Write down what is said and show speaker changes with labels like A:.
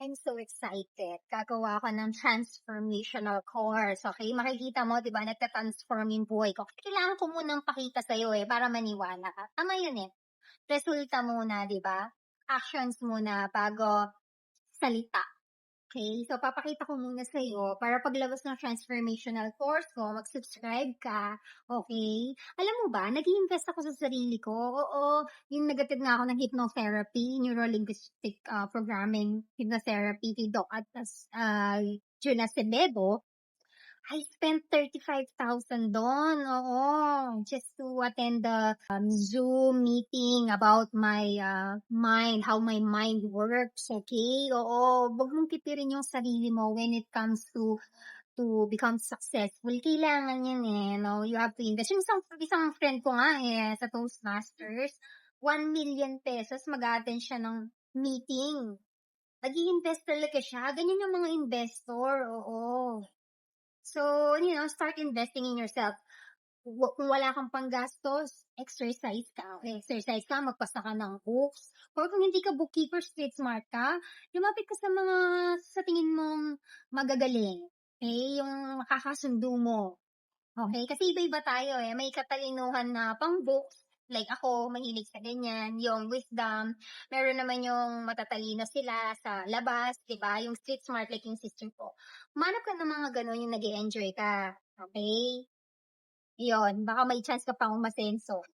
A: I'm so excited. Gagawa ako ng transformational course, okay? Makikita mo, 'di ba, nagta-transform yung buhay ko. Kailangan ko munang pakita sa'yo, para maniwala ka. Tama yun, resulta muna, 'di ba? Actions muna bago salita. Okay, so papakita ko muna sa'yo para paglabas ng transformational course ko, mag-subscribe ka, okay? Alam mo ba, nag-i-invest ako sa sarili ko. Oo, yung nag-attend nga ako ng hypnotherapy, neuro-linguistic programming hypnotherapy kay Doc at Juna Acevedo. I spent 35,000 doon, oo, just to attend the Zoom meeting about my mind, how my mind works, okay? Oo, wag mong pipirin yung sarili mo when it comes to become successful. Kailangan yan no? You have to invest. Yung isang friend ko nga sa Toastmasters, 1 million pesos mag-attend siya ng meeting. Nag-i-invest talaga siya. Ganyan yung mga investor, oo. So, start investing in yourself. Kung wala kang panggastos, exercise ka. Okay, exercise ka, magbasa ka ng books. Or kung hindi ka bookkeeper, street smart ka, lumapit ka sa mga sa tingin mong magagaling. Okay, yung makakasundo mo. Okay, kasi iba-iba tayo May katalinuhan na pang books, like ako, mahilig sa ganyan, yung wisdom. Meron naman yung matatalino sila sa labas, 'di ba? Yung street smart like yung sister ko. Manap ka ng mga gano'n yung nag-e-enjoy ka. Okay? Yun, baka may chance ka pang umasenso.